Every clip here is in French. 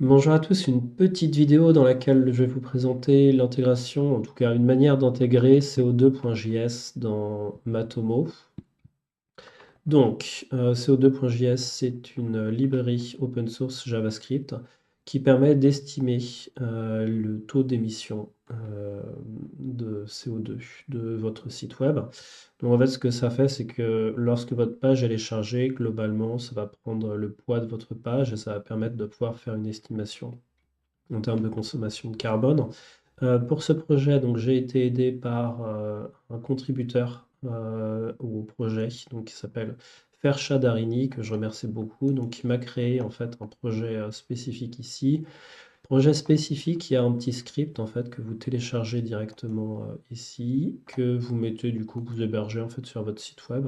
Bonjour à tous, une petite vidéo dans laquelle je vais vous présenter l'intégration, en tout cas une manière d'intégrer CO2.js dans Matomo. Donc, CO2.js, c'est une librairie open source JavaScript qui permet d'estimer le taux d'émission de CO2 de votre site web. Donc en fait, ce que ça fait, c'est que lorsque votre page elle est chargée, globalement, ça va prendre le poids de votre page et ça va permettre de pouvoir faire une estimation en termes de consommation de carbone. Pour ce projet, donc, j'ai été aidé par un contributeur au projet donc, qui s'appelle Fershad Harini, que je remercie beaucoup, donc, qui m'a créé en fait un projet spécifique ici. Projet spécifique, il y a un petit script en fait que vous téléchargez directement ici, que vous mettez du coup, que vous hébergez en fait sur votre site web.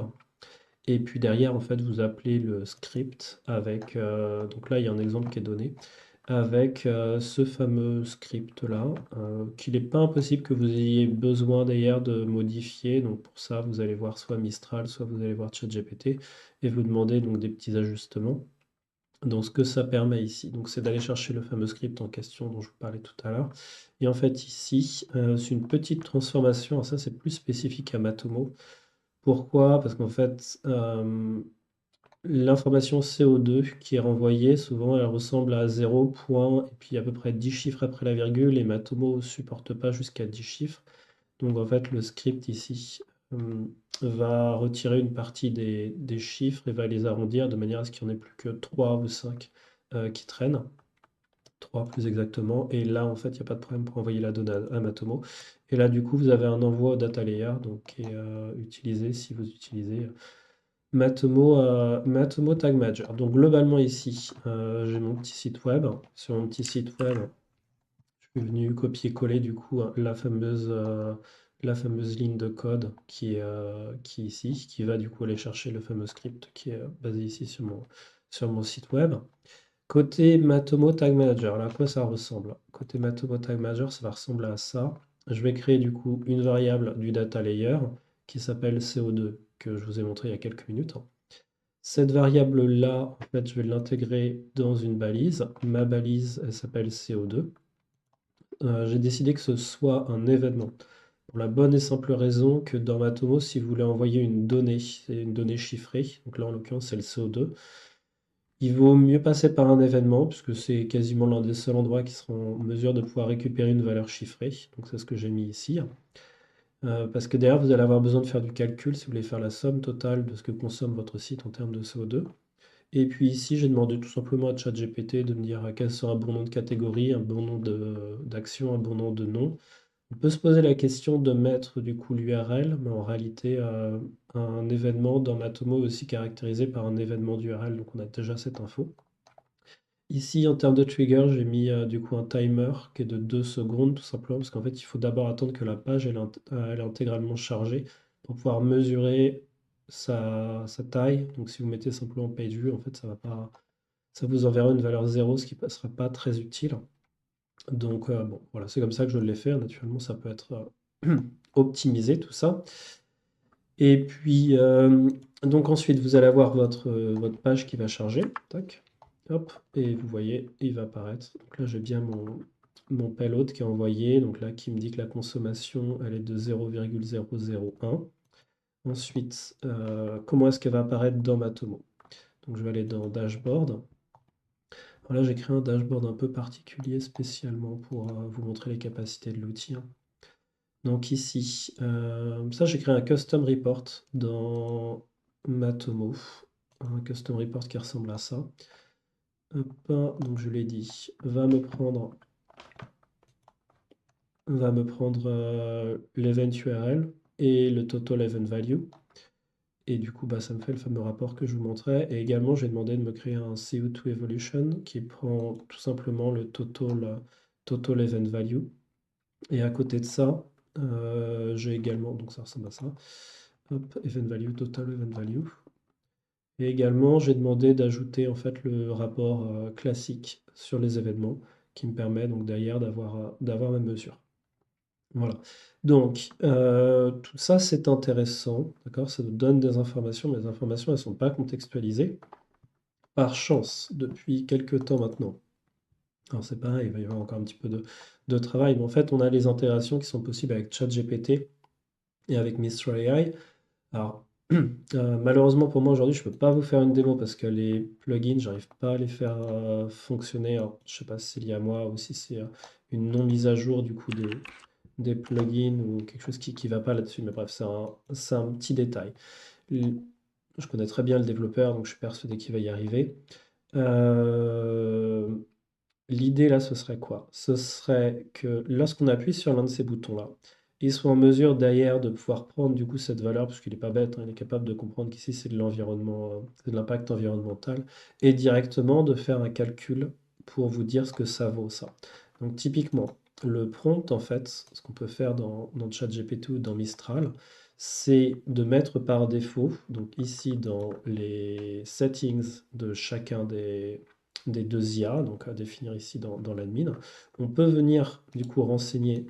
Et puis derrière, en fait, vous appelez le script avec, donc là, il y a un exemple qui est donné, avec ce fameux script-là, qu'il n'est pas impossible que vous ayez besoin d'ailleurs de modifier. Donc pour ça, vous allez voir soit Mistral, soit vous allez voir ChatGPT et vous demandez donc des petits ajustements. Donc ce que ça permet ici, donc c'est d'aller chercher le fameux script en question dont je vous parlais tout à l'heure. Et en fait ici, c'est une petite transformation. Alors ça, c'est plus spécifique à Matomo. Pourquoi? Parce qu'en fait, l'information CO2 qui est renvoyée, souvent, elle ressemble à 0 point et puis à peu près 10 chiffres après la virgule et Matomo ne supporte pas jusqu'à 10 chiffres. Donc en fait, le script ici va retirer une partie des chiffres et va les arrondir de manière à ce qu'il n'y en ait plus que 3 ou 5 qui traînent. 3 plus exactement. Et là, en fait, il n'y a pas de problème pour envoyer la donnée à Matomo. Et là, du coup, vous avez un envoi au data layer donc, qui est utilisé si vous utilisez Matomo Tag Manager. Donc globalement ici, j'ai mon petit site web. Sur mon petit site web, je suis venu copier-coller du coup hein, la fameuse ligne de code qui est ici, qui va du coup aller chercher le fameux script qui est basé ici sur mon site web. Côté Matomo Tag Manager, alors à quoi ça ressemble? Côté Matomo Tag Manager, ça va ressembler à ça. Je vais créer du coup une variable du data layer qui s'appelle CO2 que je vous ai montré il y a quelques minutes. Cette variable-là, en fait, je vais l'intégrer dans une balise. Ma balise, elle s'appelle CO2. J'ai décidé que ce soit un événement. Pour la bonne et simple raison que dans Matomo, si vous voulez envoyer une donnée, c'est une donnée chiffrée, donc là en l'occurrence c'est le CO2, il vaut mieux passer par un événement, puisque c'est quasiment l'un des seuls endroits qui seront en mesure de pouvoir récupérer une valeur chiffrée. Donc c'est ce que j'ai mis ici. Parce que derrière, vous allez avoir besoin de faire du calcul si vous voulez faire la somme totale de ce que consomme votre site en termes de CO2. Et puis ici, j'ai demandé tout simplement à ChatGPT de me dire quel serait un bon nom de catégorie, un bon nom d'action, un bon nom de nom. On peut se poser la question de mettre du coup l'URL, mais en réalité, un événement dans Matomo est aussi caractérisé par un événement d'URL, donc on a déjà cette info. Ici, en termes de trigger, j'ai mis du coup un timer qui est de 2 secondes, tout simplement, parce qu'en fait, il faut d'abord attendre que la page elle est intégralement chargée pour pouvoir mesurer sa taille. Donc si vous mettez simplement page view, en fait, ça va pas, ça vous enverra une valeur 0, ce qui ne sera pas très utile. Donc bon, voilà, c'est comme ça que je l'ai fait. Naturellement, ça peut être optimisé, tout ça. Et puis, donc ensuite, vous allez avoir votre page qui va charger. Tac, hop, et vous voyez, il va apparaître. Donc là, j'ai bien mon payload qui est envoyé. Donc là, qui me dit que la consommation, elle est de 0,001. Ensuite, comment est-ce qu'elle va apparaître dans Matomo? Donc je vais aller dans Dashboard. Alors là, j'ai créé un dashboard un peu particulier spécialement pour vous montrer les capacités de l'outil, hein. Donc ici, ça j'ai créé un custom report dans Matomo, un custom report qui ressemble à ça. Hop, donc je l'ai dit, va me prendre l'event URL et le total event value. Et du coup, bah, ça me fait le fameux rapport que je vous montrais. Et également, j'ai demandé de me créer un CO2 evolution qui prend tout simplement le total event value. Et à côté de ça, j'ai également, donc ça ressemble à ça, hop, event value, total event value. Et également, j'ai demandé d'ajouter en fait le rapport classique sur les événements qui me permet donc derrière d'avoir ma mesure. Voilà. Donc, tout ça, c'est intéressant, d'accord? Ça nous donne des informations, mais les informations, elles ne sont pas contextualisées. Par chance, depuis quelques temps maintenant, Alors c'est pareil, il va y avoir encore un petit peu de travail, mais en fait, on a les intégrations qui sont possibles avec ChatGPT et avec Mistral AI. Alors, malheureusement pour moi aujourd'hui, je ne peux pas vous faire une démo parce que les plugins, j'arrive pas à les faire fonctionner. Alors, je ne sais pas si c'est lié à moi ou si c'est une non mise à jour du coup des plugins ou quelque chose qui ne va pas là-dessus. Mais bref, c'est un petit détail. Je connais très bien le développeur, donc je suis persuadé qu'il va y arriver. Euh, L'idée là, ce serait quoi? Ce serait que lorsqu'on appuie sur l'un de ces boutons-là, il soit en mesure derrière de pouvoir prendre du coup cette valeur, parce qu'il n'est pas bête, hein, il est capable de comprendre qu'ici c'est de l'environnement, c'est de l'impact environnemental, et directement de faire un calcul pour vous dire ce que ça vaut ça. Donc typiquement, le prompt en fait, ce qu'on peut faire dans ChatGPT ou dans Mistral, c'est de mettre par défaut, donc ici dans les settings de chacun des deux IA, donc à définir ici dans l'admin. On peut venir du coup renseigner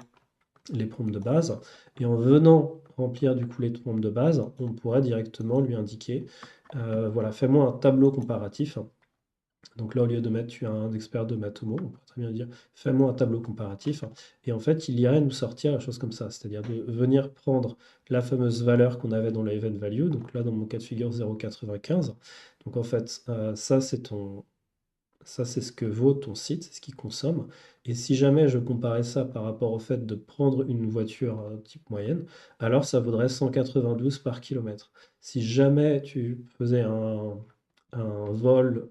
les prompts de base, et en venant remplir du coup les prompts de base, on pourra directement lui indiquer, voilà, fais-moi un tableau comparatif. Donc là, au lieu de mettre tu as un expert de Matomo, on peut très bien dire fais-moi un tableau comparatif. Et en fait, il irait nous sortir la chose comme ça, c'est-à-dire de venir prendre la fameuse valeur qu'on avait dans la event value, donc là dans mon cas de figure 0,95. Donc en fait, ça, c'est ce que vaut ton site, c'est ce qu'il consomme. Et si jamais je comparais ça par rapport au fait de prendre une voiture type moyenne, alors ça vaudrait 192 par kilomètre. Si jamais tu faisais un vol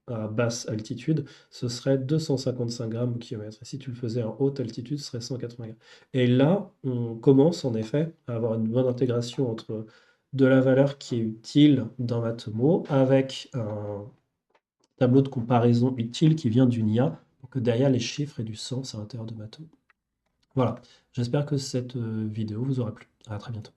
à basse altitude, ce serait 255 grammes au kilomètre. Et si tu le faisais en haute altitude, ce serait 180 grammes. Et là, on commence en effet à avoir une bonne intégration entre de la valeur qui est utile dans Matomo avec un tableau de comparaison utile qui vient d'une IA pour que derrière les chiffres aient du sens à l'intérieur de Mato. Voilà, j'espère que cette vidéo vous aura plu. À très bientôt.